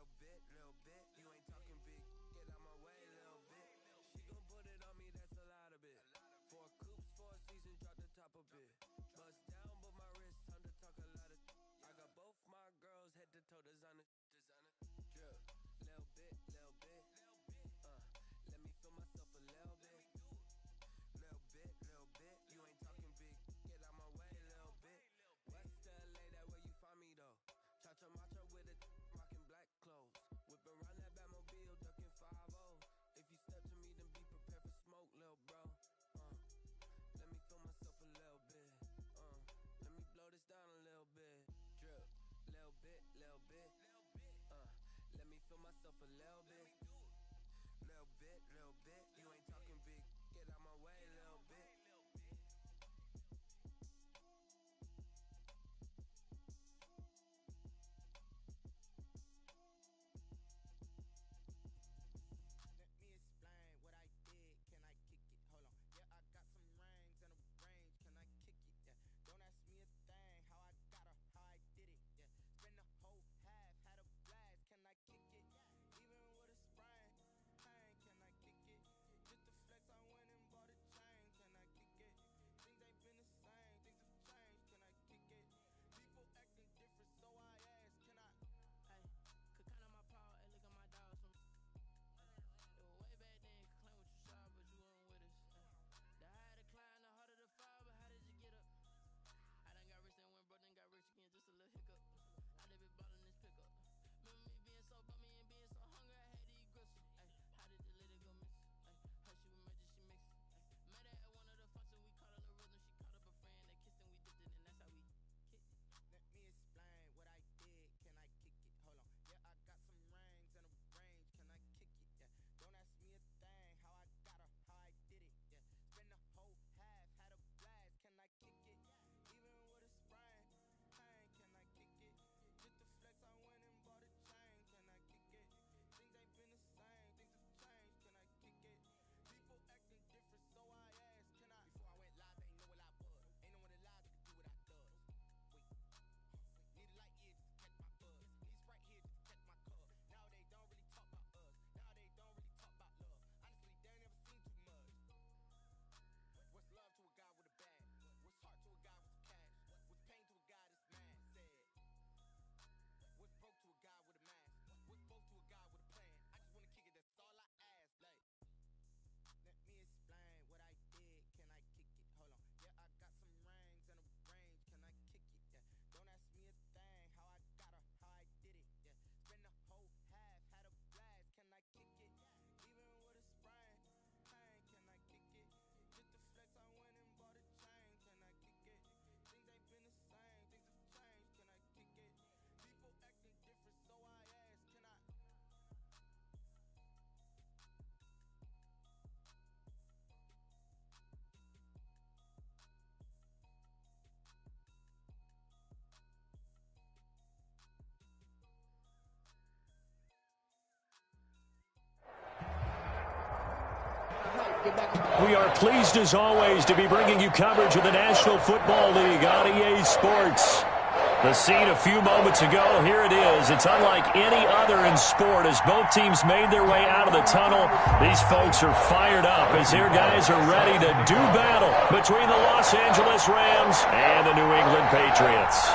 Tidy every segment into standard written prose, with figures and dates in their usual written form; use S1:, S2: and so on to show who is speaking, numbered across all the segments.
S1: little bit. You ain't talking big. Get out my way, little bit. She gon' put it on me, that's a lot of it. 4 coops, 4 seasons, drop the top a bit. Bust down, but my wrist, time to talk a lot of. I got both my girls head to toe designer. Drip, little bit, little bit. Let me feel myself a little bit. Little bit. You ain't talking big. Get out my way, little bit. West LA, that where you find me though. Cha-cha matcha with a rockin' black clothes. Whip around that Batmobile, ducking 5-0. If you step to me, then be prepared for smoke, little bro. Let me feel myself a little bit. Let me blow this down a little bit. Drip, little bit, little bit. Let me feel myself a little bit. Little bit. You ain't talking big. Get out my way, little bit.
S2: Let me explain what I did. Can I kick it? Hold on. Yeah, I got some rings and a range. Can I kick it? Yeah. Don't ask me a thing. How I got her, how I did it. Yeah. Spend the whole half, had a blast. Can I kick it? Even with a sprain. Pain, can I kick it? Just the flex, I went and bought a chain. Can I kick it? Things ain't been the same. Things have changed. Can I kick it? People acting different, so I ask. Can I?
S3: Hey, could count on my paw, hey, look at my dogs from it was way back then, could claim what you saw, but you weren't with us. The higher the climb, the harder the fall, but how did you get up? I done got rich and went broke, then got rich again, just a little hiccup. I done been ballin' this pickup. Remember me being so bummy and being so hungry, I had to eat gristle. Ay, how did the lady go miss? Ay, her she was magic, she mixed. Met her at one of the functions, we caught a little rhythm, she caught up a friend, they kissed and we dipped it, and that's how we kicked it.
S2: Let me explain what I did. Can I kick it? Hold on. Yeah, I got some rings and a range. Can I kick it? Yeah. Don't ask me a thing. How I got her, how I did it. Yeah. Spend the whole half, had a blast. Can I kick it? Even with a sprain. Pain, can I kick it? Just the flex, I went and bought a chain. Can I kick it? Things ain't been the same. Things have changed. Can I kick it? People acting different, so I ask. Can I? Before I went live, they ain't know what I was. Ain't no one alive that could do what I does. Wait. Need a light here just to catch my buzz. Need Sprite here just to catch my cup. Now they don't really talk about us. Now they don't really talk about love. Honestly, they ain't never seen too much. What's love to a guy with a bag? What's heart to a guy with some cash? What's pain to a guy that's mad? Said. What's broke to a guy with a mask? What's broke to a guy with a plan? I just wanna kick it, that's all I ask. Like, let me explain what I did. Can I kick it? Hold on. Yeah, I got some rings and a range. Can I kick it? Yeah. Don't ask me a thing. How I got her, how I did it. Yeah. Spend the whole half, had a blast. Can I kick it? Even with a sprain. Pain, can I kick it? Just the flex, I went and bought a chain. Can I kick it? Things ain't been the same. Things have changed. Can I kick it? People acting different, so I ask. Can I?
S4: We are pleased as always to be bringing you coverage of the National Football League on EA Sports. The scene a few moments ago, here it is. It's unlike any other in sport as both teams made their way out of the tunnel. These folks are fired up as their guys are ready to do battle between the Los Angeles Rams and the New England Patriots.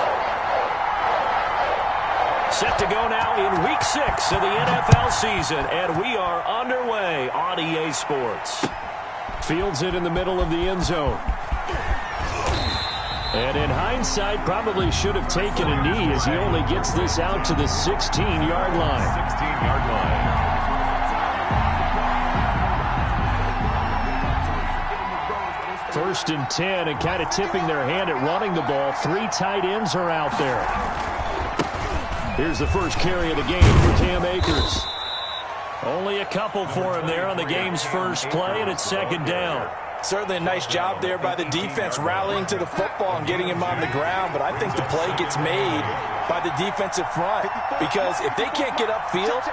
S4: Set to go now in Week 6 of the NFL season, and we are underway on EA Sports. Fields it in the middle of the end zone. And in hindsight, probably should have taken a knee as he only gets this out to the 16-yard line. 16-yard line. First and 10, and kind of tipping their hand at running the ball. 3 tight ends are out there. Here's the first carry of the game for Cam Akers. Only a couple for him there on the game's first play, and it's second down.
S5: Certainly a nice job there by the defense rallying to the football and getting him on the ground, but I think the play gets made by the defensive front because if they can't get upfield,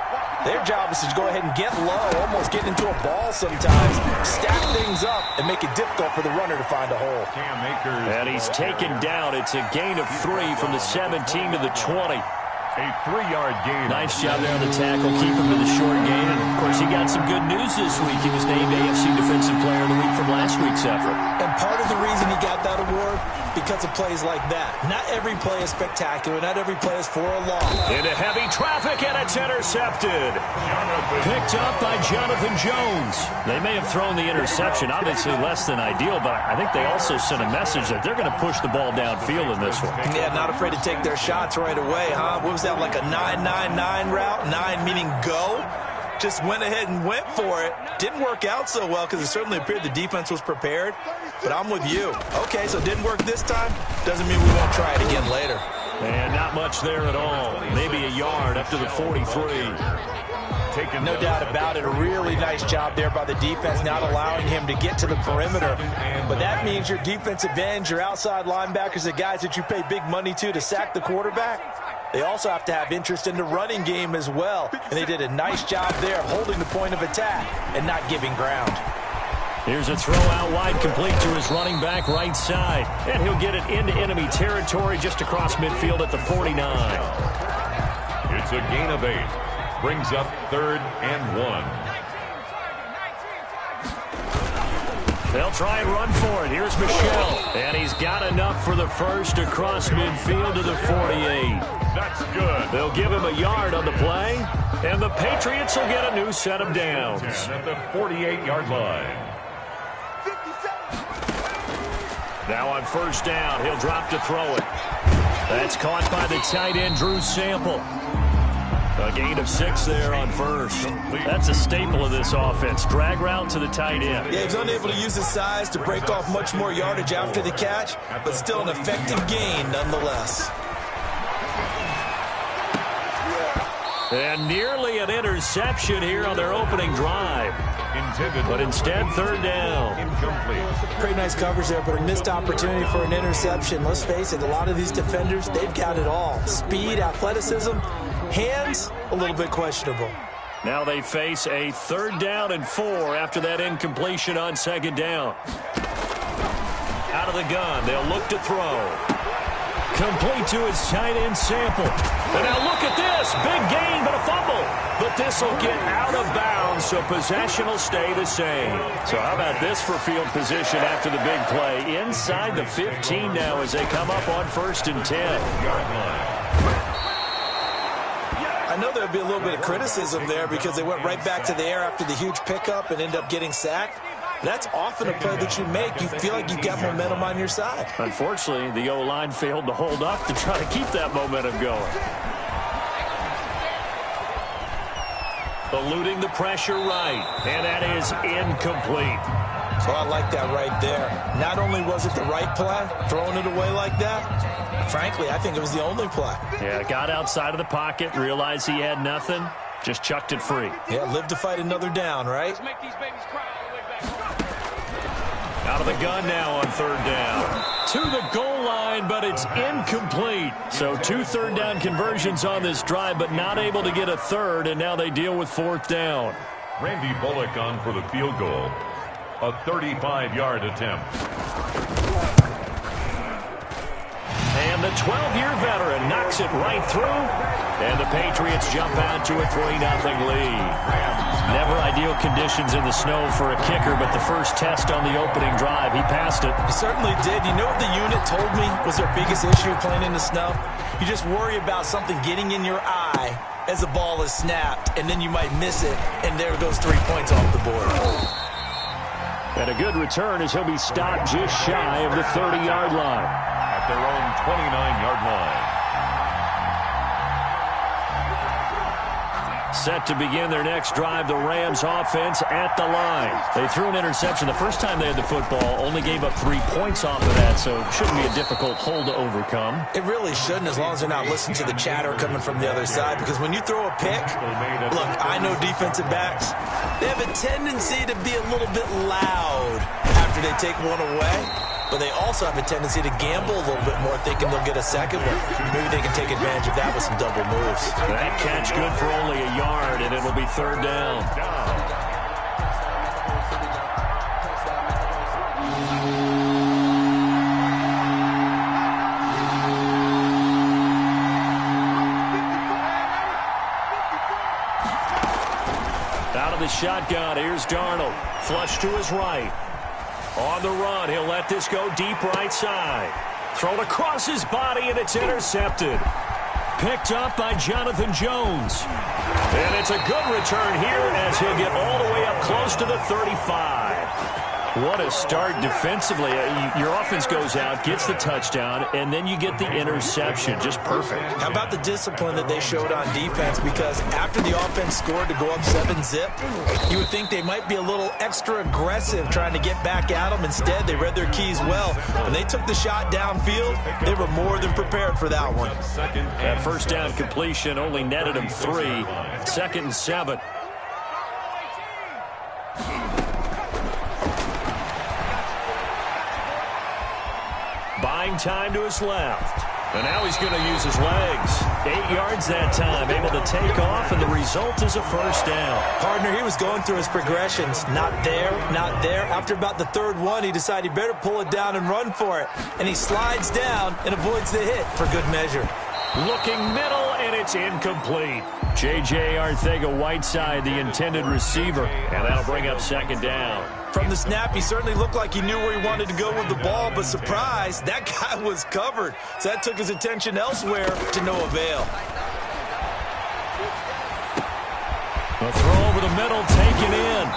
S5: their job is to go ahead and get low, almost get into a ball sometimes, stack things up, and make it difficult for the runner to find a hole.
S4: And he's taken down. It's a gain of 3 from the 17 to the 20.
S6: A 3-yard gain.
S4: Nice job there on the tackle. Keep him to the short gain. And, of course, he got some good news this week. He was named AFC Defensive Player of the Week from last week's effort.
S5: And part of the reason he got that award, because of plays like that. Not every play is spectacular. Not every play is for a loss.
S4: Into heavy traffic, and it's intercepted. Picked up by Jonathan Jones. They may have thrown the interception, obviously less than ideal, but I think they also sent a message that they're going to push the ball downfield in this one.
S5: Yeah, not afraid to take their shots right away, huh? What was that, like a 9-9-9 route? 9 meaning go? Just went ahead and went for it. Didn't work out so well because it certainly appeared the defense was prepared. But I'm with you. Okay, so it didn't work this time. Doesn't mean we won't try it again later.
S4: And not much there at all. Maybe a yard up to the 43.
S5: No doubt about it. A really nice job there by the defense, not allowing him to get to the perimeter. But that means your defensive ends, your outside linebackers, the guys that you pay big money to sack the quarterback, they also have to have interest in the running game as well. And they did a nice job there of holding the point of attack and not giving ground.
S4: Here's a throw out wide, complete to his running back right side. And he'll get it into enemy territory just across midfield at the 49.
S6: It's a gain of 8. Brings up 3rd and 1.
S4: They'll try and run for it. Here's Michelle. And he's got enough for the first across midfield to the 48.
S6: That's good.
S4: They'll give him a yard on the play. And the Patriots will get a new set of downs.
S6: At the 48-yard line.
S4: Now on first down, he'll drop to throw it. That's caught by the tight end, Drew Sample. A gain of 6 there on first. That's a staple of this offense. Drag route to the tight end.
S5: Yeah, he's unable to use his size to break off much more yardage after the catch, but still an effective gain nonetheless.
S4: And nearly an interception here on their opening drive. But instead, 3rd down.
S5: Pretty nice coverage there, but a missed opportunity for an interception. Let's face it, a lot of these defenders, they've got it all. Speed, athleticism, hands, a little bit questionable.
S4: Now they face a 3rd down and 4 after that incompletion on 2nd down. Out of the gun, they'll look to throw. Complete to his tight end Sample. And now look at this. Big gain, but a fumble. But this will get out of bounds, so possession will stay the same. So how about this for field position after the big play? Inside the 15 now as they come up on 1st and 10.
S5: I know there'll be a little bit of criticism there because they went right back to the air after the huge pickup and end up getting sacked. That's often a play that you make. You feel like you've got momentum on your side.
S4: Unfortunately, the O-line failed to hold up to try to keep that momentum going. Eluding the pressure right, and that is incomplete.
S5: So I like that right there. Not only was it the right play, throwing it away like that, frankly, I think it was the only play.
S4: Yeah, got outside of the pocket, realized he had nothing, just chucked it free.
S5: Yeah, live to fight another down, right?
S3: Let's make these babies cry all the way back.
S4: Out of the gun now on 3rd down. To the goal line, but it's incomplete. So 2 3rd down conversions on this drive, but not able to get a 3rd, and now they deal with 4th down.
S6: Randy Bullock on for the field goal. A 35-yard attempt.
S4: And the 12-year veteran knocks it right through. And the Patriots jump out to a 3-0 lead. Never ideal conditions in the snow for a kicker, but the first test on the opening drive, he passed it.
S5: He certainly did. You know what the unit told me was their biggest issue playing in the snow? You just worry about something getting in your eye as the ball is snapped, and then you might miss it, and there goes 3 points off the board.
S4: And a good return as he'll be stopped just shy of the 30-yard line.
S6: At their own 29-yard line.
S4: Set to begin their next drive, the Rams offense at the line. They threw an interception the first time they had the football, only gave up 3 points off of that, so shouldn't be a difficult hole to overcome.
S5: It really shouldn't, as long as they're not listening to the chatter coming from the other side, because when you throw a pick, look, I know defensive backs, they have a tendency to be a little bit loud after they take one away. But they also have a tendency to gamble a little bit more, thinking they'll get a second one. Maybe they can take advantage of that with some double moves.
S4: That catch good for only a yard, and it'll be 3rd down. the shotgun. Here's Darnold. Flush to his right. On the run, he'll let this go deep right side. Thrown across his body, and it's intercepted. Picked up by Jonathan Jones. And it's a good return here as he'll get all the way up close to the 35. What a start defensively. Your offense goes out, gets the touchdown, and then you get the interception. Just perfect.
S5: How about the discipline that they showed on defense? Because after the offense scored to go up 7-zip, you would think they might be a little extra aggressive trying to get back at them. Instead, they read their keys well. When they took the shot downfield, they were more than prepared for that one.
S4: That first down completion only netted them 3. 2nd and 7. Buying time to his left. And now he's going to use his legs. 8 yards that time, able to take off, and the result is a first down.
S5: Partner, he was going through his progressions. Not there, not there. After about the 3rd one, he decided he better pull it down and run for it. And he slides down and avoids the hit for good measure.
S4: Looking middle, and it's incomplete. J.J. Arcega-Whiteside, the intended receiver, and that'll bring up 2nd down.
S5: From the snap, he certainly looked like he knew where he wanted to go with the ball, but surprise, that guy was covered. So that took his attention elsewhere to no avail.
S4: A throw over the middle, taken in.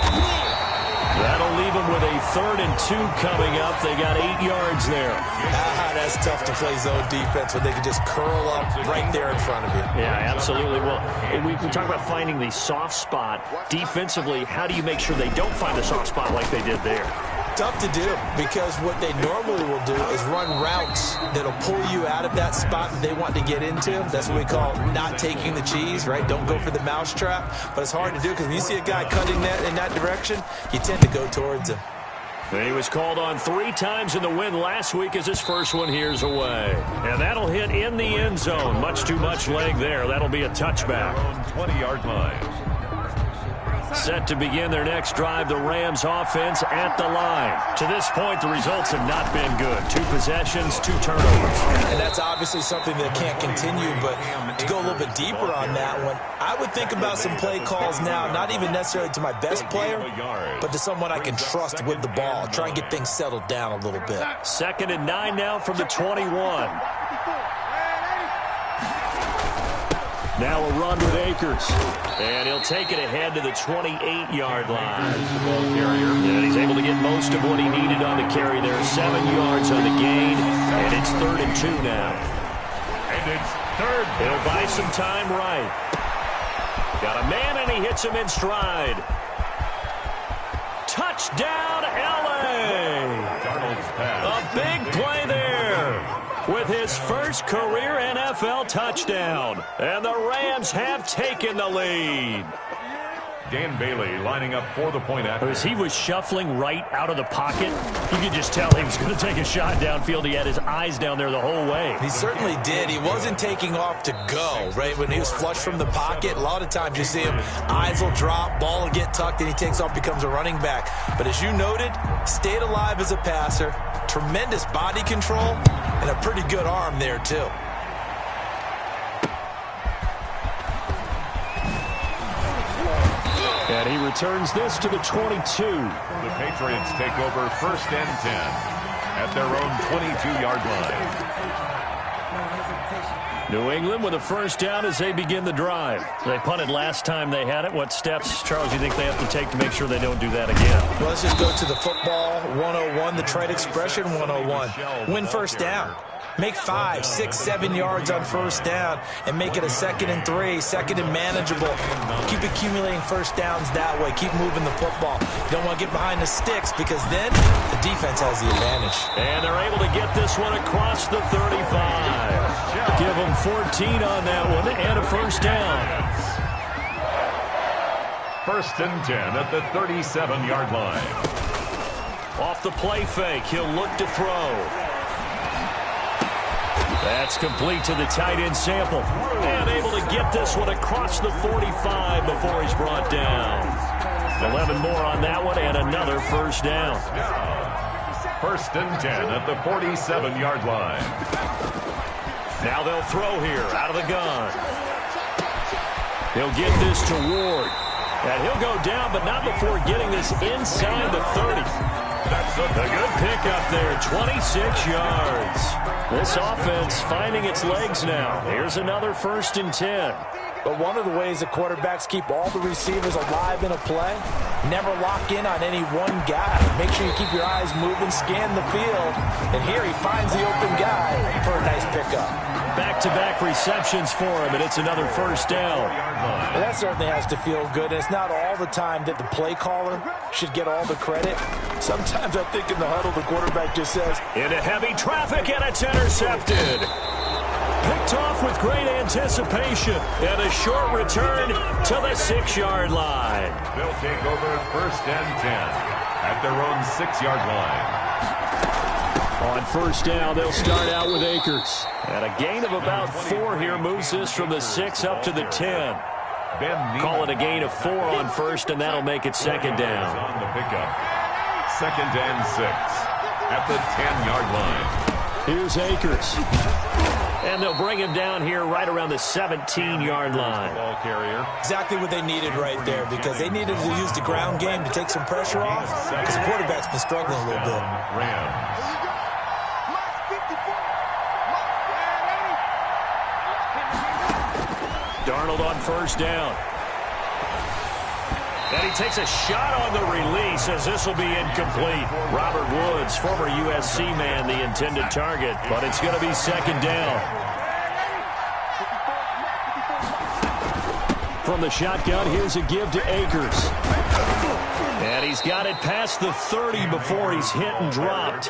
S4: That'll leave him with a 3rd and 2 coming up. They got 8 yards there.
S5: That's tough to play zone defense when they can just curl up right there in front of you.
S4: Yeah, absolutely. Well, we talk about finding the soft spot. Defensively, how do you make sure they don't find the soft spot like they did there?
S5: Tough to do, because what they normally will do is run routes that'll pull you out of that spot that they want to get into. That's what we call not taking the cheese, right? Don't go for the mousetrap. But it's hard to do because when you see a guy cutting that in that direction, you tend to go towards him.
S4: He was called on 3 times in the win last week as his first one here's away. And that'll hit in the end zone. Much too much leg there. That'll be a touchback.
S6: 20-yard line.
S4: Set to begin their next drive, the Rams offense at the line. To this point, the results have not been good. 2 possessions, 2 turnovers.
S5: And that's obviously something that can't continue, but to go a little bit deeper on that one, I would think about some play calls now, not even necessarily to my best player, but to someone I can trust with the ball. Try and get things settled down a little bit.
S4: 2nd and 9 now from the 21. Now a run with Akers. And he'll take it ahead to the 28-yard line. And he's able to get most of what he needed on the carry there. 7 yards on the gain. And it's 3rd and 2 now.
S6: And it's 3rd.
S4: He'll buy some time right. Got a man, and he hits him in stride. Touchdown, L.A.
S6: Darnold's pass.
S4: A big play there with his first career NFL touchdown. And the Rams have taken the lead.
S6: Dan Bailey lining up for the point after.
S4: As he was shuffling right out of the pocket, you could just tell he was going to take a shot downfield. He had his eyes down there the whole way.
S5: He certainly did. He wasn't taking off to go, right? When he was flush from the pocket, a lot of times you see him, eyes will drop, ball will get tucked, and he takes off, becomes a running back. But as you noted, stayed alive as a passer, tremendous body control, and a pretty good arm there, too.
S4: And he returns this to the 22.
S6: The Patriots take over 1st and 10 at their own 22-yard line.
S4: New England with a first down as they begin the drive. They punted last time they had it. What steps, Charles, you think they have to take to make sure they don't do that again?
S5: Well, let's just go to the football 101, the trade expression 101. Win first down. Make 5, 6, 7 yards on first down and make it a 2nd and 3, 2nd and manageable. Keep accumulating first downs that way. Keep moving the football. You don't want to get behind the sticks because then the defense has the advantage.
S4: And they're able to get this one across the 35. Give them 14 on that one and a first down.
S6: 1st and 10 at the 37-yard line.
S4: Off the play fake, he'll look to throw. That's complete to the tight end Sample. And able to get this one across the 45 before he's brought down. 11 more on that one and another first down.
S6: 1st and 10 at the 47-yard line.
S4: Now they'll throw here out of the gun. He'll get this to Ward. And he'll go down, but not before getting this inside the 30. That's a good pickup there, 26 yards. This offense finding its legs now. Here's another 1st and 10.
S5: But one of the ways the quarterbacks keep all the receivers alive in a play, never lock in on any one guy. Make sure you keep your eyes moving, scan the field. And here he finds the open guy for a nice pickup.
S4: Back-to-back receptions for him, and it's another 1st down.
S5: Well, that certainly has to feel good. It's not all the time that the play caller should get all the credit. Sometimes I think in the huddle the quarterback just says,
S4: into heavy traffic, and it's intercepted. Picked off with great anticipation, and a short return to the 6-yard line.
S6: They'll take over 1st and 10 at their own 6-yard line.
S4: On 1st down, they'll start out with Akers. And a gain of about 4 here moves this from the 6 up to the 10. Call it a gain of 4 on 1st, and that'll make it 2nd down.
S6: On the pickup. 2nd and 6 at the 10-yard line.
S4: Here's Akers. And they'll bring him down here right around the 17-yard line.
S6: Ball carrier.
S5: Exactly what they needed right there, because they needed to use the ground game to take some pressure off, because the quarterback's been struggling a little bit.
S6: Rams.
S4: Darnold on 1st down. And he takes a shot on the release as this will be incomplete. Robert Woods, former USC man, the intended target, but it's going to be 2nd down. From the shotgun, here's a give to Akers. And he's got it past the 30 before he's hit and dropped.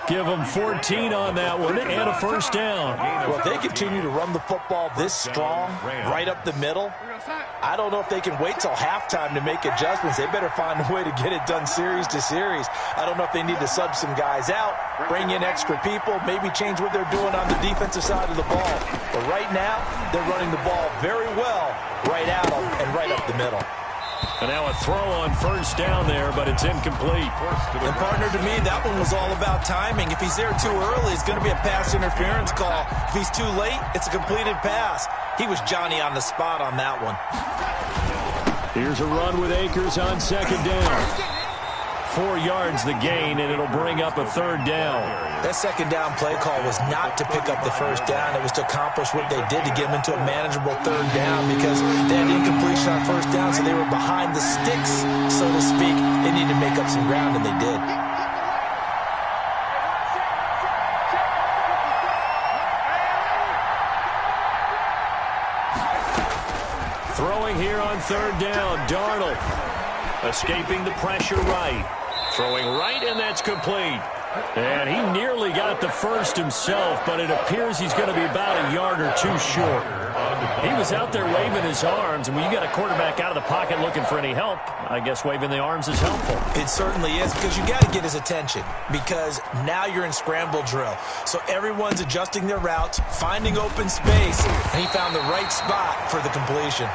S4: Give him 14 on that one and a 1st down.
S5: Well, if they continue to run the football this strong, right up the middle, I don't know if they can wait till halftime to make adjustments. They better find a way to get it done series to series. I don't know if they need to sub some guys out, bring in extra people, maybe change what they're doing on the defensive side of the ball. But right now, they're running the ball very well right at them and right up the middle.
S4: And now a throw on 1st down there, but it's incomplete.
S5: And, partner, to me, that one was all about timing. If he's there too early, it's going to be a pass interference call. If he's too late, it's a completed pass. He was Johnny on the spot on that one.
S4: Here's a run with Akers on 2nd down. 4 yards the gain, and it'll bring up a 3rd down.
S5: That 2nd down play call was not to pick up the 1st down. It was to accomplish what they did to get them into a manageable 3rd down, because they had incompletion on 1st down, so they were behind the sticks, so to speak. They needed to make up some ground, and they did.
S4: Throwing here on 3rd down, Darnold. Escaping the pressure right. Throwing right, and that's complete. And he nearly got the 1st himself, but it appears he's going to be about a yard or 2 short. He was out there waving his arms, and when you got a quarterback out of the pocket looking for any help, I guess waving the arms is helpful.
S5: It certainly is, because you got to get his attention, because now you're in scramble drill. So everyone's adjusting their routes, finding open space, and he found the right spot for the completion.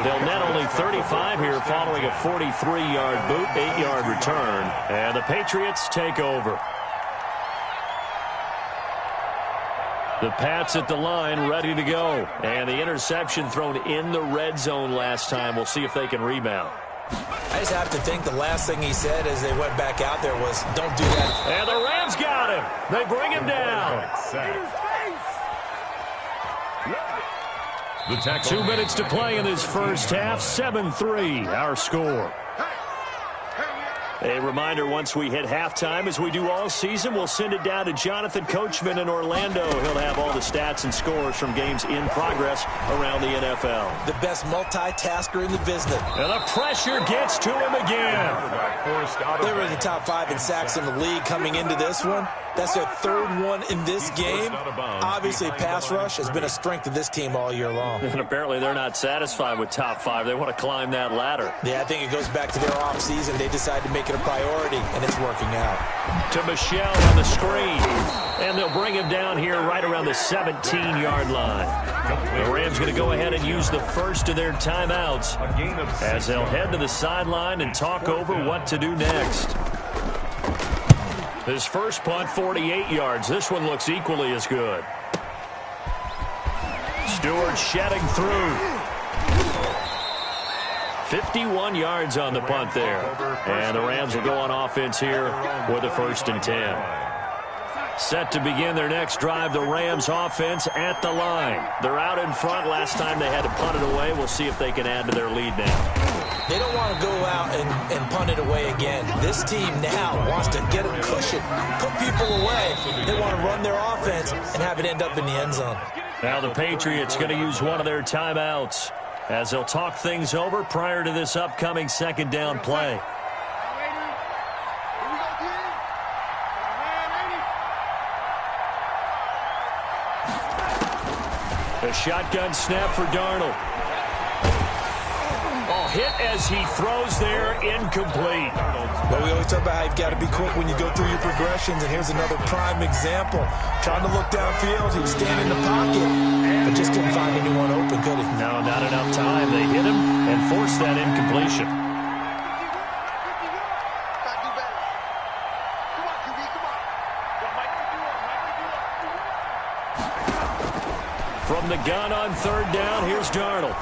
S4: They'll net only 35 here following a 43-yard boot, 8-yard return. And the Patriots take over. The Pats at the line, ready to go. And the interception thrown in the red zone last time. We'll see if they can rebound.
S5: I just have to think the last thing he said as they went back out there was, don't do that.
S4: And the Rams got him. They bring him down. 2 minutes to play in this first half. 7-3, our score. A reminder, once we hit halftime, as we do all season, we'll send it down to Jonathan Coachman in Orlando. He'll have all the stats and scores from games in progress around the NFL.
S5: The best multitasker in the business.
S4: And the pressure gets to him again.
S5: They were in the top 5 in sacks in the league coming into this one. That's their 3rd one in this game. Obviously, pass rush has been a strength of this team all year long.
S4: And apparently they're not satisfied with top 5. They want to climb that ladder.
S5: Yeah, I think it goes back to their offseason. They decided to make it a priority, and it's working out.
S4: To Michelle on the screen. And they'll bring him down here right around the 17-yard line. The Rams going to go ahead and use the first of their timeouts as they'll head to the sideline and talk over what to do next. His first punt, 48 yards. This one looks equally as good. Stewart shedding through. 51 yards on the punt there. And the Rams will go on offense here with a 1st and 10. Set to begin their next drive, the Rams offense at the line. They're out in front. Last time they had to punt it away. We'll see if they can add to their lead now.
S5: They don't want to go out and punt it away again. This team now wants to get a cushion, put people away. They want to run their offense and have it end up in the end zone.
S4: Now the Patriots going to use one of their timeouts as they'll talk things over prior to this upcoming 2nd down play. A shotgun snap for Darnold. Oh, hit as he throws there, incomplete.
S5: Well, we always talk about how you've got to be quick when you go through your progressions, and here's another prime example. Trying to look downfield, he was standing in the pocket, but just couldn't find anyone open, could he?
S4: No, not enough time. They hit him and forced that incompletion. From the gun on 3rd down, here's Darnold.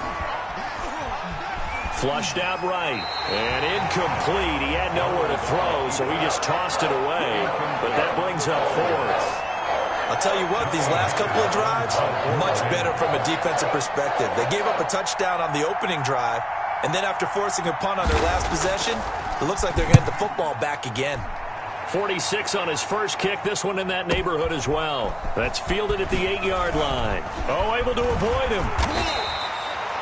S4: Flushed out right, and incomplete. He had nowhere to throw, so he just tossed it away, but that brings up 4th.
S5: I'll tell you what, these last couple of drives, much better from a defensive perspective. They gave up a touchdown on the opening drive, and then after forcing a punt on their last possession, it looks like they're going to get the football back again.
S4: 46 on his first kick, this one in that neighborhood as well. That's fielded at the 8-yard line. Oh, able to avoid him.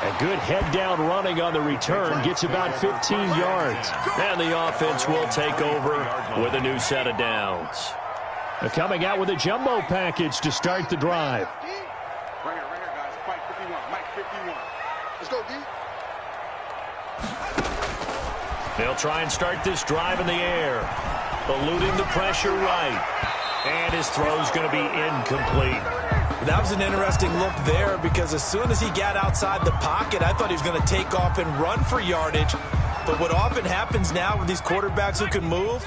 S4: A good head-down running on the return, gets about 15 yards. And the offense will take over with a new set of downs. They're coming out with a jumbo package to start the drive.
S7: Right here, guys. Mike 51. Mike 51. Let's go, D.
S4: They'll try and start this drive in the air. Eluding the pressure right. And his throw's going to be incomplete.
S5: That was an interesting look there because as soon as he got outside the pocket, I thought he was going to take off and run for yardage. But what often happens now with these quarterbacks who can move,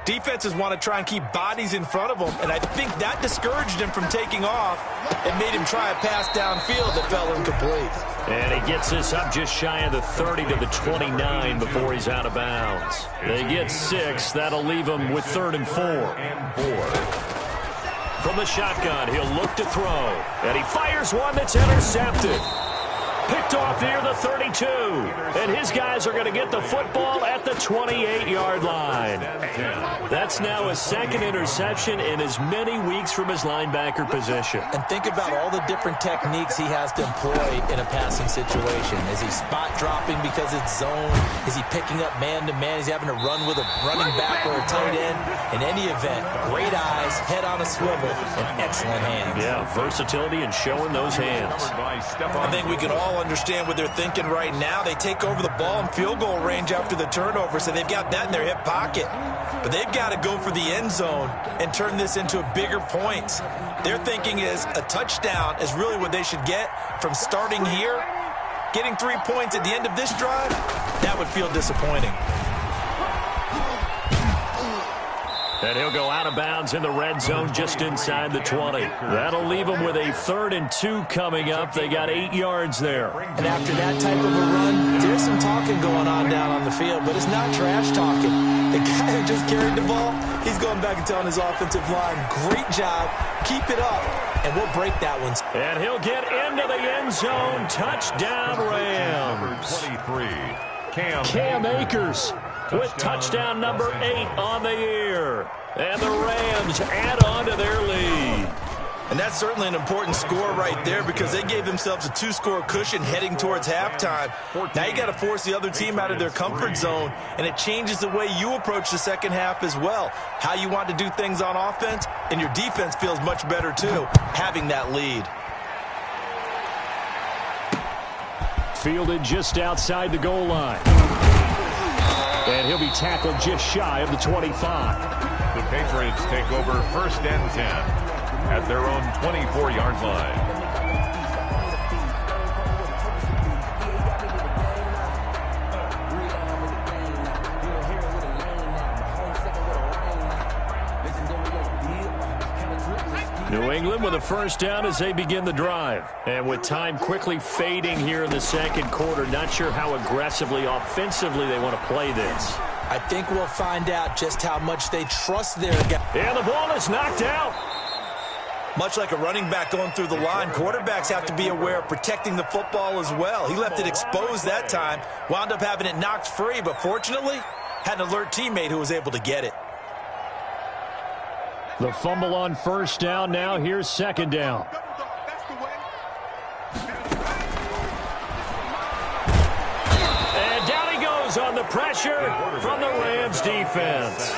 S5: defenses want to try and keep bodies in front of them, and I think that discouraged him from taking off and made him try a pass downfield that fell incomplete.
S4: And he gets this up just shy of the 30 to the 29 before he's out of bounds. They get 6. That'll leave him with 3rd and 4. From the shotgun, he'll look to throw. And he fires one that's intercepted. Picked off near the 32. And his guys are going to get the football at the 28-yard line. That's now his 2nd interception in as many weeks from his linebacker position.
S5: And think about all the different techniques he has to employ in a passing situation. Is he spot dropping because it's zone? Is he picking up man-to-man? Is he having to run with a running back or a tight end? In any event, great eyes, head on a swivel, and excellent hands.
S4: Yeah, versatility and showing those hands.
S5: I think we can all understand what they're thinking right now. They take over the ball in field goal range after the turnover, so they've got that in their hip pocket. But they've got to go for the end zone and turn this into bigger points. Their thinking is a touchdown is really what they should get from starting here. Getting 3 points at the end of this drive, that would feel disappointing.
S4: And he'll go out of bounds in the red zone just inside the 20. That'll leave them with a 3rd and 2 coming up. They got 8 yards there.
S5: And after that type of a run, there's some talking going on down on the field, but it's not trash talking. The guy who just carried the ball, he's going back and telling his offensive line, great job, keep it up, and we'll break that one.
S4: And he'll get into the end zone. Touchdown, Rams.
S6: 23,
S4: Cam Akers with touchdown number 8 on the year. And the Rams add on to their lead.
S5: And that's certainly an important score right there because they gave themselves a 2-score cushion heading towards halftime. Now you got to force the other team out of their comfort zone, and it changes the way you approach the second half as well. How you want to do things on offense, and your defense feels much better too, having that lead.
S4: Fielded just outside the goal line. And he'll be tackled just shy of the 25.
S6: The Patriots take over 1st and 10 at their own 24-yard line.
S4: New England with a first down as they begin the drive. And with time quickly fading here in the second quarter, not sure how aggressively, offensively they want to play this.
S5: I think we'll find out just how much they trust their guy.
S4: And the ball is knocked out.
S5: Much like a running back going through the line, quarterbacks have to be aware of protecting the football as well. He left it exposed that time, wound up having it knocked free, but fortunately, had an alert teammate who was able to get it.
S4: The fumble on first down now. Here's second down. And down he goes on the pressure from the Rams defense.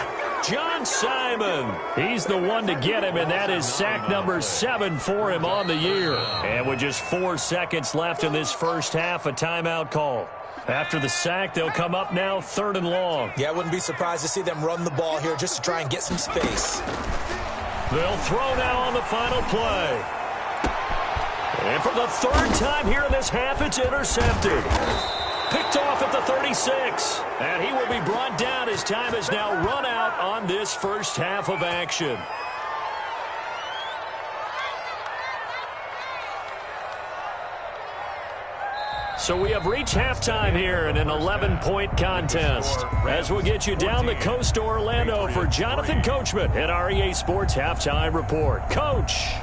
S4: John Simon, he's the one to get him, and that is sack number 7 for him on the year. And with just 4 seconds left in this first half, a timeout call. After the sack, they'll come up now 3rd and long.
S5: Yeah, I wouldn't be surprised to see them run the ball here just to try and get some space.
S4: They'll throw now on the final play. And for the 3rd time here in this half, it's intercepted. Picked off at the 36. And he will be brought down as time has now run out on this first half of action. So we have reached halftime here in an 11-point contest. As we'll get you down the coast to Orlando for Jonathan Coachman at our EA Sports Halftime Report. Coach.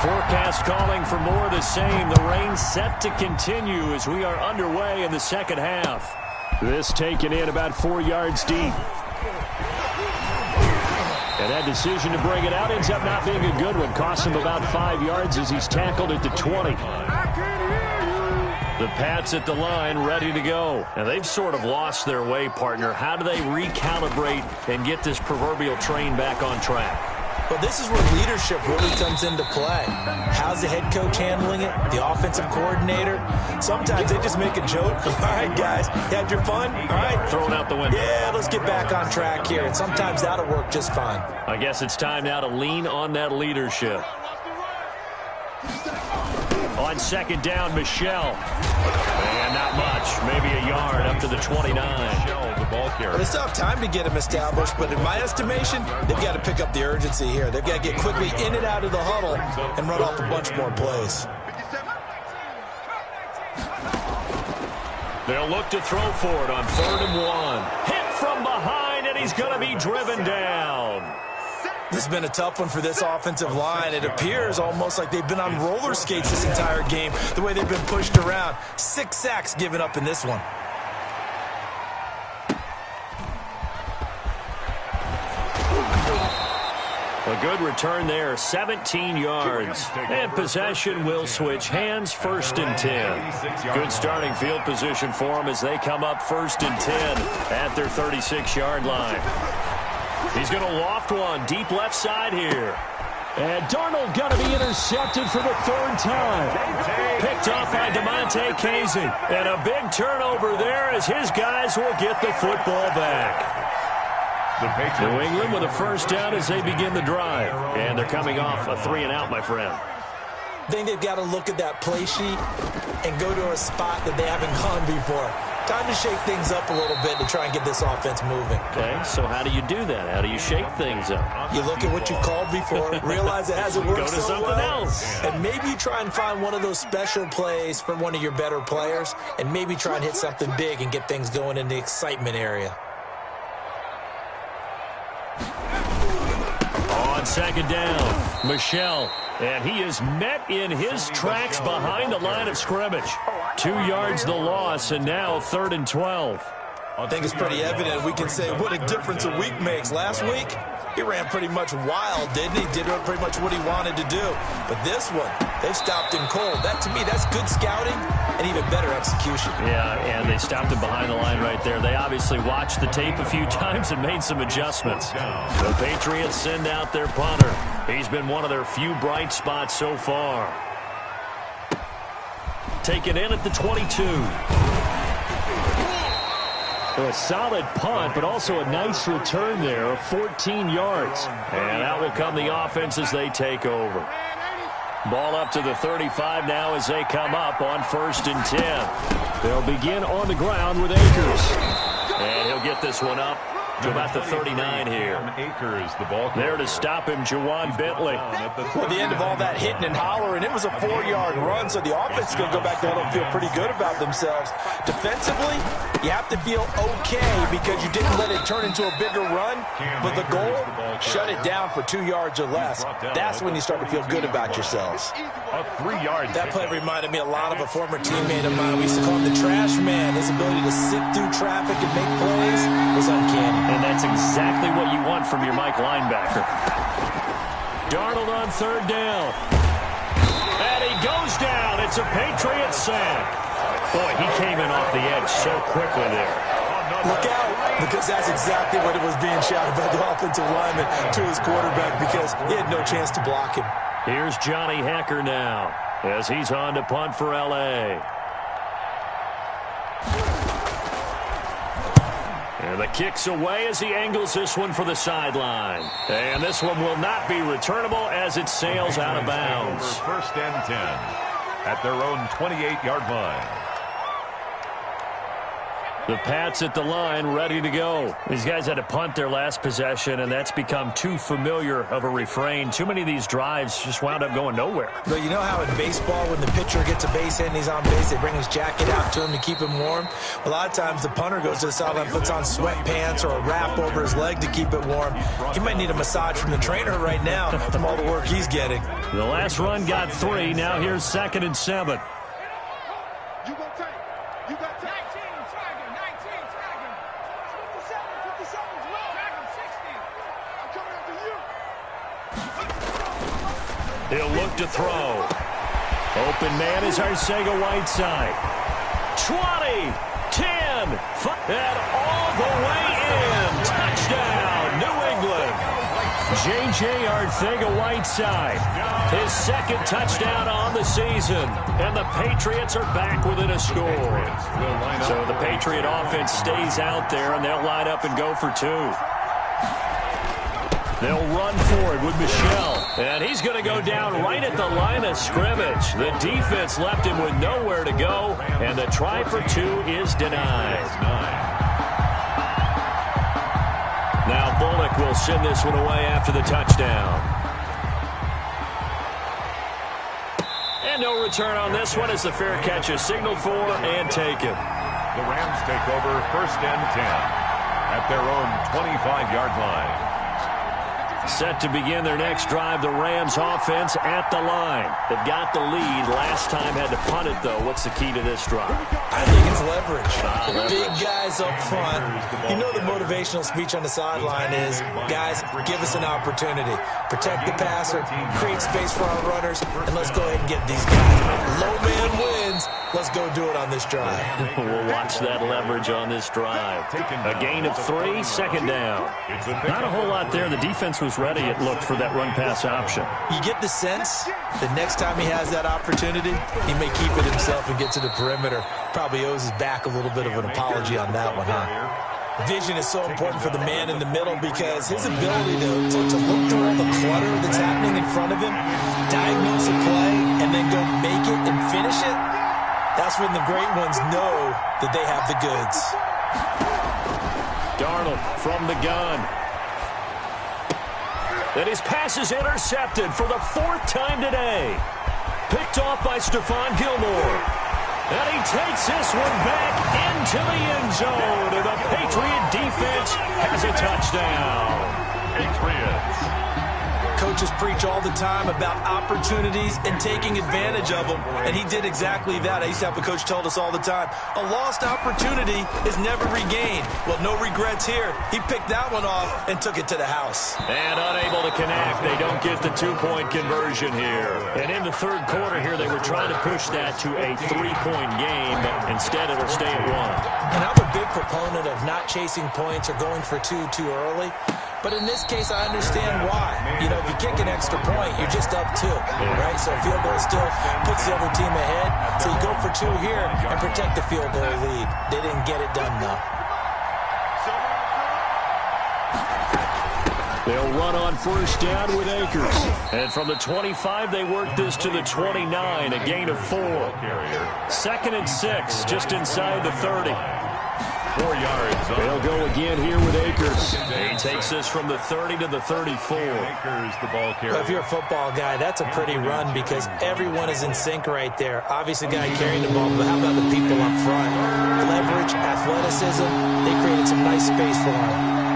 S4: Forecast calling for more of the same. The rain set to continue as we are underway in the second half. This taken in about 4 yards deep. And that decision to bring it out ends up not being a good one. Costs him about 5 yards as he's tackled at the 20. The Pats at the line ready to go. And they've sort of lost their way, partner. How do they recalibrate and get this proverbial train back on track?
S5: Well, this is where leadership really comes into play. How's the head coach handling it? The offensive coordinator? Sometimes they just make a joke. All right, guys, you had your fun? All right.
S4: Throw it out the window.
S5: Yeah, let's get back on track here. And sometimes that'll work just fine.
S4: I guess it's time now to lean on that leadership. On second down, Michelle. And not much. Maybe a yard up to the 29.
S5: Well, it's tough time to get him established, but in my estimation, they've got to pick up the urgency here. They've got to get quickly in and out of the huddle and run off a bunch more plays.
S4: They'll look to throw for it on 3rd and 1. Hit from behind, and he's going to be driven down.
S5: This has been a tough one for this offensive line. It appears almost like they've been on roller skates this entire game, the way they've been pushed around. 6 sacks given up in this one.
S4: A good return there, 17 yards. And possession will switch hands, 1st and 10. Good starting field position for them as they come up 1st and 10 at their 36-yard line. He's going to loft one deep left side here. And Darnold going to be intercepted for the 3rd time. Picked off by DeMonte Casey. And a big turnover there as his guys will get the football back. New England with a first down as they begin the drive. And they're coming off a 3-and-out, my friend.
S5: I think they've got to look at that play sheet and go to a spot that they haven't gone before. Time to shake things up a little bit to try and get this offense moving.
S4: Okay, so how do you do that? How do you shake things up?
S5: You look at what you called before, realize it hasn't worked
S4: Go to
S5: so
S4: something
S5: well,
S4: else.
S5: and maybe you try and find one of those special plays for one of your better players, and maybe try and hit something big and get things going in the excitement area.
S4: On second down, Michelle. And he is met in his tracks behind the line of scrimmage. 2 yards the loss, and now 3rd and 12.
S5: I think it's pretty evident. We can say what a difference a week makes. Last week, he ran pretty much wild, didn't he? Did pretty much what he wanted to do. But this one, they've stopped him cold. That, to me, that's good scouting and even better execution.
S4: Yeah, and they stopped him behind the line right there. They obviously watched the tape a few times and made some adjustments. The Patriots send out their punter. He's been one of their few bright spots so far. Taken in at the 22. A solid punt, but also a nice return there of 14 yards. And out will come the offense as they take over. Ball up to the 35 now as they come up on 1st and 10. They'll begin on the ground with Akers. And he'll get this one up to about the 39 here. There to stop him, Juwan Bentley.
S5: Well, the end of all that hitting and hollering, it was a 4-yard run, so the offense is going to go back there and feel pretty good about themselves. Defensively, you have to feel okay because you didn't let it turn into a bigger run, but the goal, shut it down for 2 yards or less. That's when you start to feel good about yourselves. That play reminded me a lot of a former teammate of mine. We used to call him the trash man. His ability to sift through traffic and make plays was uncanny.
S4: And that's exactly what you want from your Mike linebacker. Darnold on third down. And he goes down. It's a Patriot sack. Boy, he came in off the edge so quickly there.
S5: Look out, because that's exactly what it was being shouted by the offensive lineman to his quarterback because he had no chance to block him.
S4: Here's Johnny Hacker now as he's on to punt for L.A. And the kick's away as he angles this one for the sideline. And this one will not be returnable as it sails out of bounds.
S6: First and 10 at their own 28-yard line.
S4: The Pats at the line, ready to go. These guys had to punt their last possession, and that's become too familiar of a refrain. Too many of these drives just wound up going nowhere.
S5: But you know how in baseball, when the pitcher gets a base hit and he's on base, they bring his jacket out to him to keep him warm? A lot of times the punter goes to the sideline, puts on sweatpants or a wrap over his leg to keep it warm. He might need a massage from the trainer right now from all the work he's getting.
S4: The last run got 3. Now here's 2nd and 7. He'll look to throw. Open man is Arcega-Whiteside. 20, 10, 5, and all the way in. Touchdown, New England. J.J. Arcega-Whiteside, his 2nd touchdown on the season. And the Patriots are back within a score. So the Patriot offense stays out there, and they'll line up and go for 2. They'll run for it with Michel, and he's going to go down right at the line of scrimmage. The defense left him with nowhere to go, and the try for 2 is denied. Now Bullock will send this one away after the touchdown. And no return on this one as the fair catch is signaled for and taken.
S6: The Rams take over 1st and 10 at their own 25-yard line.
S4: Set to begin their next drive, the Rams offense at the line. They've got the lead. Last time had to punt it, though. What's the key to this drive?
S5: I think it's leverage. Big guys up front. You know the motivational speech on the sideline is, guys, give us an opportunity. Protect the passer, create space for our runners, and let's go ahead and get these guys. Low man wins. Let's go do it on this drive.
S4: We'll watch that leverage on this drive. A gain of 3, 2nd down. Not a whole lot there. The defense was ready, it looked, for that run-pass option.
S5: You get the sense that next time he has that opportunity, he may keep it himself and get to the perimeter. Probably owes his back a little bit of an apology on that one, huh? Vision is so important for the man in the middle because his ability to look through all the clutter that's happening in front of him, diagnose a play, and then go make it and finish it, that's when the great ones know that they have the goods.
S4: Darnold from the gun. And his pass is intercepted for the 4th time today. Picked off by Stephon Gilmore. And he takes this one back into the end zone. And the Patriot defense has a touchdown.
S6: Patriots.
S5: Coaches preach all the time about opportunities and taking advantage of them, and he did exactly that. I used to have a coach tell us all the time, a lost opportunity is never regained. Well, no regrets here. He picked that one off and took it to the house.
S4: And unable to connect. They don't get the 2-point conversion here. And in the 3rd quarter here, they were trying to push that to a 3-point game, but instead it'll stay at 1.
S5: And I'm a big proponent of not chasing points or going for 2 too early. But in this case, I understand why. You know, if you kick an extra point, you're just up 2, right? So a field goal still puts the other team ahead. So you go for 2 here and protect the field goal lead. They didn't get it done, though.
S4: They'll run on 1st down with Akers. And from the 25, they work this to the 29, a gain of 4. 2nd and 6, just inside the 30.
S6: 4 yards.
S4: They'll go again here with Akers. He takes us from the 30 to the 34.
S6: Akers, the ball carrier.
S5: Well, if you're a football guy, that's a pretty run because everyone is in sync right there. Obviously, the guy carrying the ball, but how about the people up front? Leverage, athleticism, they created some nice space for him.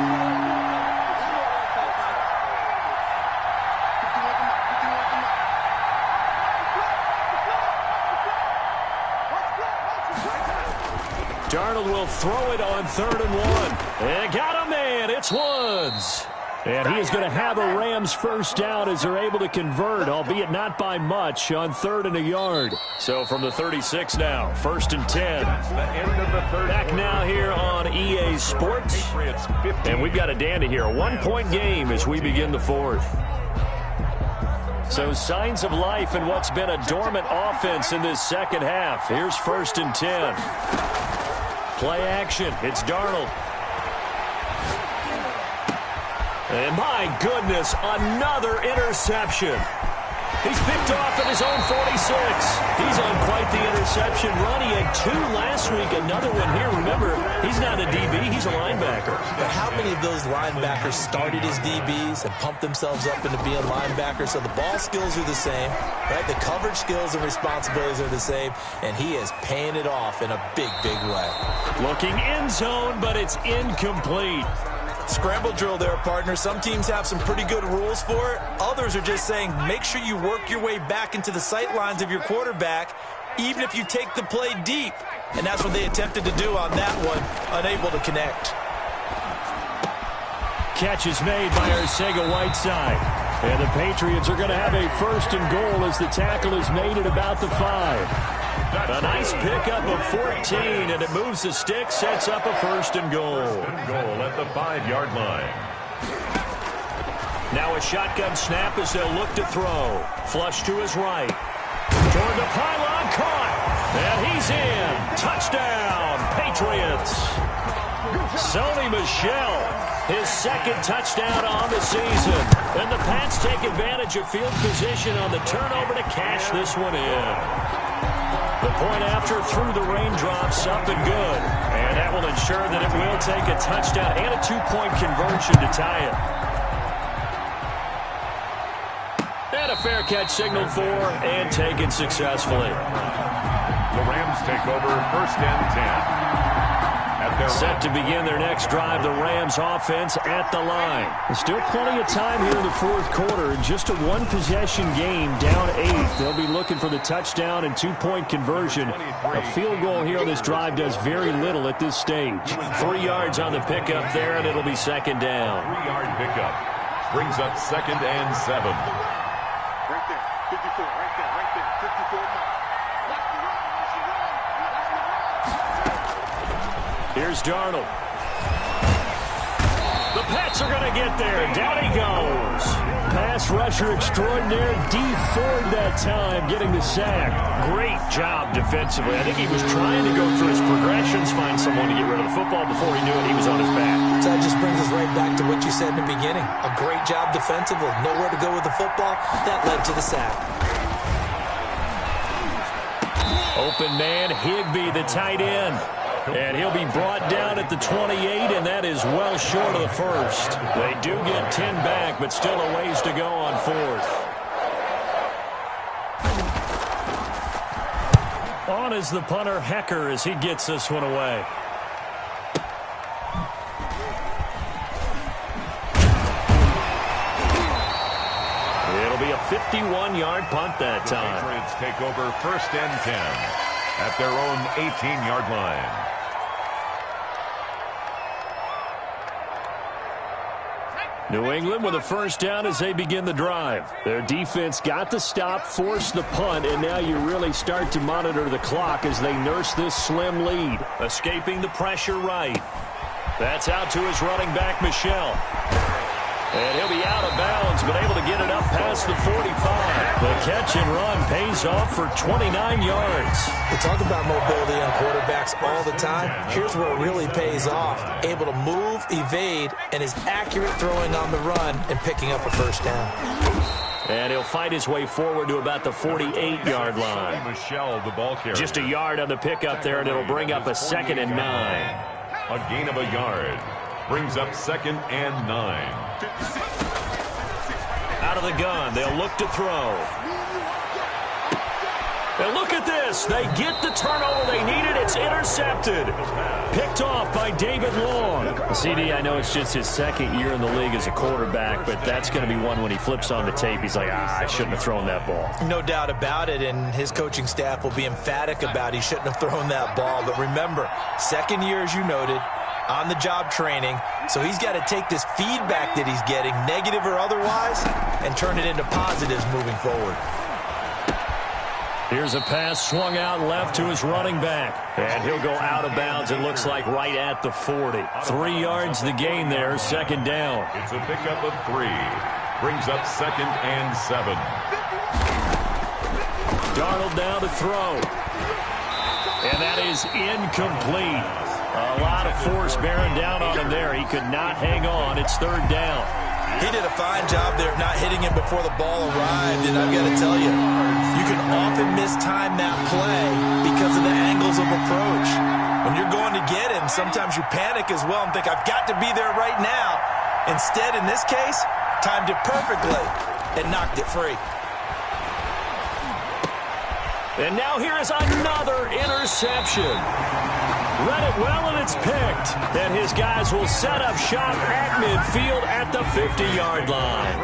S4: Darnold will throw it on 3rd and 1. And got a man. It's Woods. And he is going to have a Rams first down as they're able to convert, albeit not by much, on 3rd and a yard. So from the 36 now, 1st and 10. Back now here on EA Sports. And we've got a dandy here. A 1-point game as we begin the 4th. So signs of life in what's been a dormant offense in this second half. Here's 1st and 10. Play action. It's Darnold. And my goodness, another interception. He's picked off at his own 46. He's on quite the interception run. He had 2 last week, another one here. Remember, he's not a DB, he's a linebacker.
S5: But how many of those linebackers started as DBs and pumped themselves up into being linebackers? So the ball skills are the same, right? The coverage skills and responsibilities are the same, and he is paying it off in a big, big way.
S4: Looking end zone, but it's incomplete.
S5: Scramble drill there, partner. Some teams have some pretty good rules for it. Others are just saying make sure you work your way back into the sight lines of your quarterback, even if you take the play deep. And that's what they attempted to do on that one, unable to connect.
S4: Catch is made by Arcega-Whiteside. And the Patriots are going to have a 1st and goal as the tackle is made at about the 5. A nice pickup of 14, and it moves the stick, sets up a 1st and goal.
S6: 1st and goal at the 5-yard line.
S4: Now a shotgun snap as they'll look to throw. Flush to his right. Toward the pylon, caught. And he's in. Touchdown, Patriots. Sony Michel, his 2nd touchdown on the season. And the Pats take advantage of field position on the turnover to cash this one in. The point after through the raindrops, up and good. And that will ensure that it will take a touchdown and a 2-point conversion to tie it. And a fair catch signaled for and taken successfully.
S6: The Rams take over 1st and 10.
S4: Set to begin their next drive, the Rams offense at the line. There's still plenty of time here in the 4th quarter. Just a 1-possession game, down 8. They'll be looking for the touchdown and 2-point conversion. A field goal here on this drive does very little at this stage. 3 yards on the pickup there, and it'll be 2nd down.
S6: 3-yard pickup brings up 2nd and 7.
S7: Right there, 54, right there, 54 now.
S4: Here's Darnold. The Pats are going to get there. Down he goes. Pass rusher extraordinaire. Dee Ford that time getting the sack. Great job defensively. I think he was trying to go through his progressions, find someone to get rid of the football. Before he knew it, he was on his back.
S5: So that just brings us right back to what you said in the beginning. A great job defensively. Nowhere to go with the football. That led to the sack.
S4: Open man, Higbee, the tight end. And he'll be brought down at the 28, and that is well short of the 1st. They do get 10 back, but still a ways to go on 4th. On is the punter, Hecker, as he gets this one away. It'll be a 51-yard punt that time.
S6: The Patriots take over 1st and 10 at their own 18-yard line.
S4: New England with a 1st down as they begin the drive. Their defense got the stop, forced the punt, and now you really start to monitor the clock as they nurse this slim lead. Escaping the pressure right. That's out to his running back, Michel. And he'll be out of bounds, but able to get it up past the 45. The catch and run pays off for 29 yards.
S5: We talk about mobility on quarterbacks all the time. Here's where it really pays off. Able to move, evade, and is accurate throwing on the run and picking up a 1st down.
S4: And he'll fight his way forward to about the 48-yard line.
S6: Michel, the ball carrier.
S4: Just a yard on the pickup there, and it'll bring up a 2nd and 9.
S6: A gain of a yard. Brings up 2nd and 9.
S4: Out of the gun, they'll look to throw. And look at this. They get the turnover they needed. It's intercepted. Picked off by David Long. CD, I know it's just his 2nd year in the league as a quarterback, but that's going to be one when he flips on the tape. He's like, I shouldn't have thrown that ball.
S5: No doubt about it, and his coaching staff will be emphatic about he shouldn't have thrown that ball. But remember, 2nd year, as you noted, on-the-job training, so he's got to take this feedback that he's getting, negative or otherwise, and turn it into positives moving forward.
S4: Here's a pass swung out left to his running back. And he'll go out of bounds, it looks like, right at the 40. 3 yards the gain there, 2nd down.
S6: It's a pickup of 3. Brings up 2nd and 7.
S4: Darnold down to throw. And that is incomplete. A lot of force bearing down on him there. He could not hang on. It's 3rd down.
S5: He did a fine job there of not hitting him before the ball arrived, and I've got to tell you, you can often mistime that play because of the angles of approach. When you're going to get him, sometimes you panic as well and think, I've got to be there right now. Instead, in this case, timed it perfectly and knocked it free.
S4: And now here is another interception. Read it well, and it's picked. And his guys will set up shop at midfield at the 50-yard line.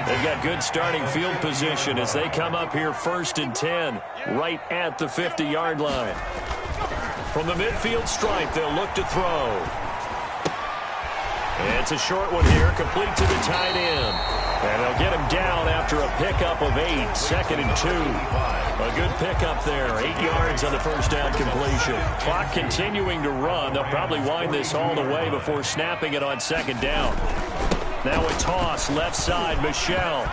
S4: They've got good starting field position as they come up here 1st and 10, right at the 50-yard line. From the midfield stripe, they'll look to throw. It's a short one here, complete to the tight end. And they'll get him down after a pickup of 8, 2nd and 2. A good pickup there, 8 yards on the first down completion. Clock continuing to run. They'll probably wind this all the way before snapping it on 2nd down. Now a toss, left side, Michel.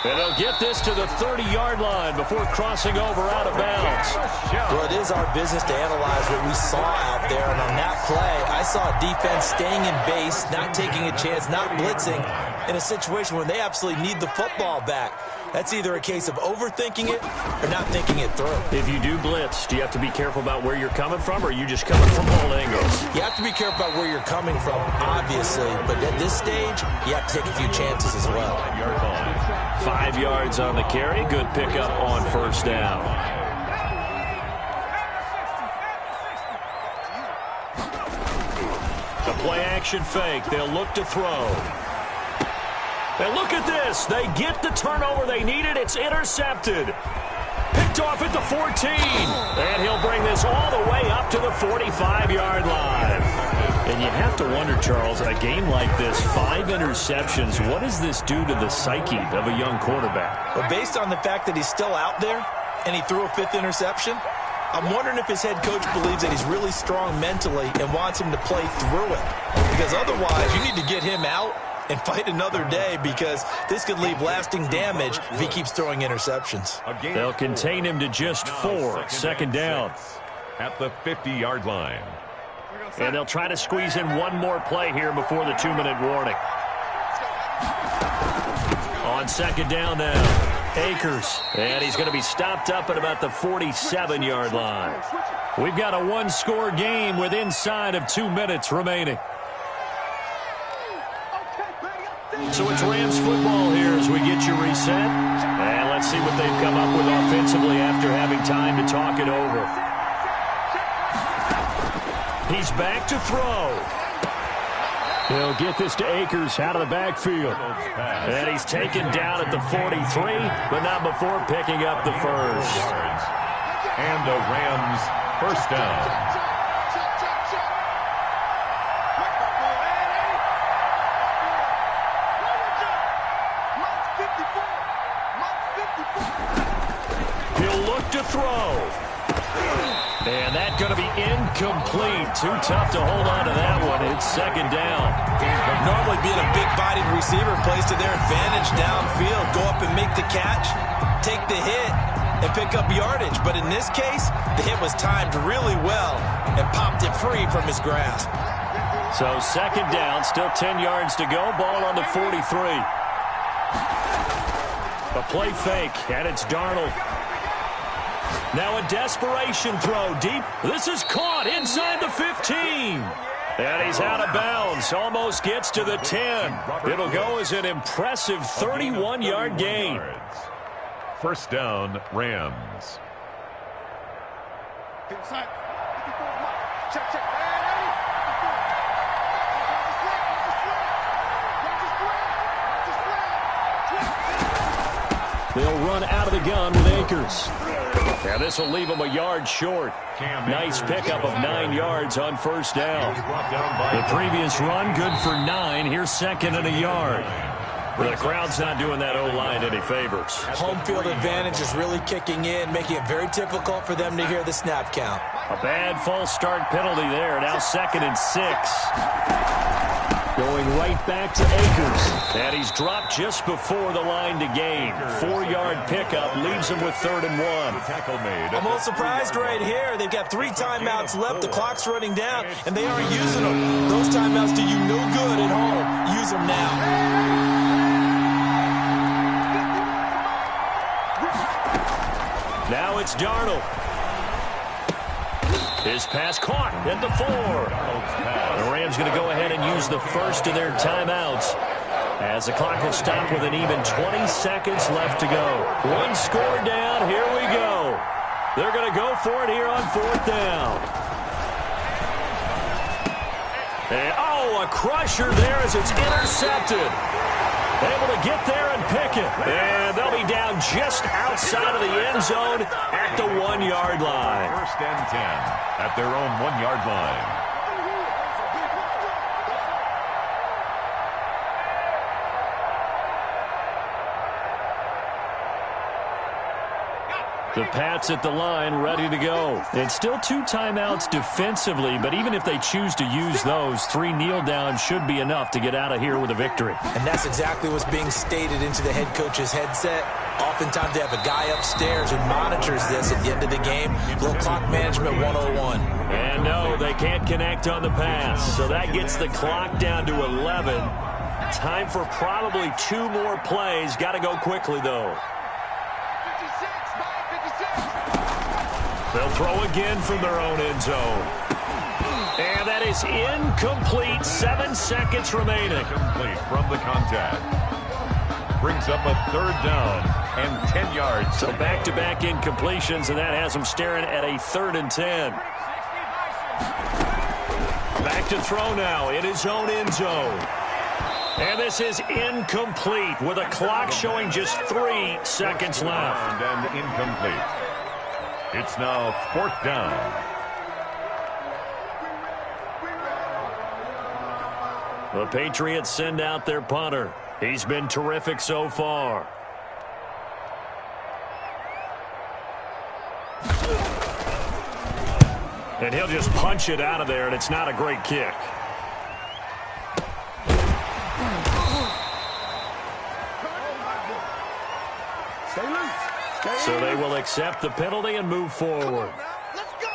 S4: And they'll get this to the 30-yard line before crossing over out of bounds.
S5: Well, it is our business to analyze what we saw out there. And on that play, I saw a defense staying in base, not taking a chance, not blitzing, in a situation where they absolutely need the football back. That's either a case of overthinking it or not thinking it through.
S4: If you do blitz, do you have to be careful about where you're coming from, or are you just coming from all angles?
S5: You have to be careful about where you're coming from, obviously. But at this stage, you have to take a few chances as well.
S4: 5 yards on the carry. Good pickup on 1st down. The play-action fake. They'll look to throw. And look at this. They get the turnover they needed. It's intercepted. Picked off at the 14. And he'll bring this all the way up to the 45-yard line. And you have to wonder, Charles, in a game like this, 5 interceptions, what does this do to the psyche of a young quarterback?
S5: Well, based on the fact that he's still out there and he threw a 5th interception, I'm wondering if his head coach believes that he's really strong mentally and wants him to play through it. Because otherwise, you need to get him out and fight another day, because this could leave lasting damage if he keeps throwing interceptions.
S4: They'll contain him to just 4, 2nd down.
S6: At the 50-yard line.
S4: And they'll try to squeeze in one more play here before the 2-minute warning. On 2nd down now, Akers. And he's going to be stopped up at about the 47-yard line. We've got a 1-score game with inside of 2 minutes remaining. So it's Rams football here as we get you reset. And let's see what they've come up with offensively after having time to talk it over. He's back to throw. He'll get this to Akers out of the backfield. And he's taken down at the 43, but not before picking up the first.
S6: And a Rams first down.
S4: He'll look to throw. And that's going to be incomplete. Too tough to hold on to that one. It's 2nd down.
S5: Normally being a big-bodied receiver plays to their advantage downfield. Go up and make the catch, take the hit, and pick up yardage. But in this case, the hit was timed really well and popped it free from his grasp.
S4: So 2nd down, still 10 yards to go. Ball on the 43. A play fake, and it's Darnold. Now a desperation throw deep. This is caught inside the 15. And he's out of bounds. Almost gets to the 10. It'll go as an impressive 31-yard gain.
S6: First down, Rams.
S7: Inside. Check.
S4: They'll run out of the gun with Akers. Now this will leave him a yard short. Nice pickup of 9 yards on first down. The previous run, good for 9. Here's second and a yard. The crowd's not doing that O-line any favors.
S5: Home field advantage is really kicking in, making it very difficult for them to hear the snap count.
S4: A bad false start penalty there. Now second and 6. Going right back to Akers. And he's dropped just before the line to gain. 4-yard pickup leaves him with 3rd and 1.
S5: I'm a little surprised right here. They've got 3 timeouts left. The clock's running down, and they aren't using them. Those timeouts do you no good at home. Use them now.
S4: Now it's Darnold. His pass caught at the 4. The Rams going to go ahead and use the first of their timeouts as the clock will stop with an even 20 seconds left to go. 1 score down. Here we go. They're going to go for it here on 4th down. And, a crusher there as it's intercepted. Able to get there and pick it. And they'll be down just outside of the end zone at the 1-yard line.
S6: First and 10 at their own 1-yard line.
S4: The Pats at the line, ready to go. It's still 2 timeouts defensively, but even if they choose to use those, 3 kneel downs should be enough to get out of here with a victory.
S5: And that's exactly what's being stated into the head coach's headset. Oftentimes they have a guy upstairs who monitors this at the end of the game. Little clock management 101.
S4: And no, they can't connect on the pass, so that gets the clock down to 11. Time for probably 2 more plays. Got to go quickly, though. They'll throw again from their own end zone. And that is incomplete. 7 seconds remaining.
S6: Incomplete from the contact. Brings up a 3rd down and 10 yards.
S4: So back-to-back incompletions, and that has them staring at a 3rd and 10. Back to throw now in his own end zone. And this is incomplete with a clock showing just 3 seconds left.
S6: And incomplete. It's now 4th down.
S4: The Patriots send out their punter. He's been terrific so far. And he'll just punch it out of there, and it's not a great kick. So they will accept the penalty and move forward.
S7: Let's go.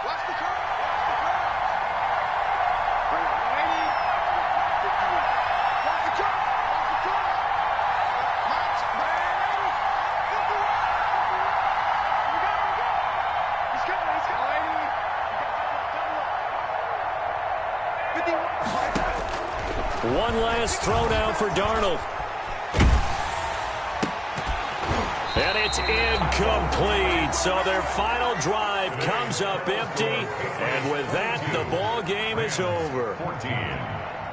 S7: Watch the curve.
S4: One last throw now for Darnold. And it's incomplete. So their final drive comes up empty. And with that, the ball game is over.
S6: 14.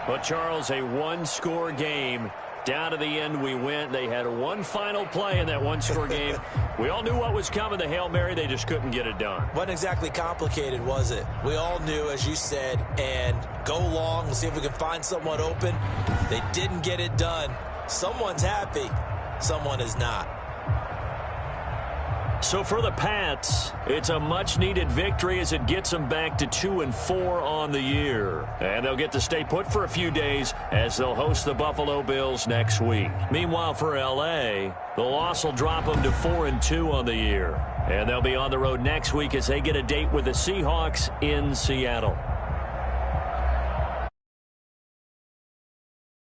S4: But, Charles, a 1-score game. Down to the end we went. They had 1 final play in that 1-score game. We all knew what was coming. The Hail Mary, they just couldn't get it done.
S5: Wasn't exactly complicated, was it? We all knew, as you said, and go long and see if we can find someone open. They didn't get it done. Someone's happy. Someone is not.
S4: So for the Pats, it's a much-needed victory as it gets them back to 2-4 on the year. And they'll get to stay put for a few days as they'll host the Buffalo Bills next week. Meanwhile, for L.A., the loss will drop them to 4-2 on the year. And they'll be on the road next week as they get a date with the Seahawks in Seattle.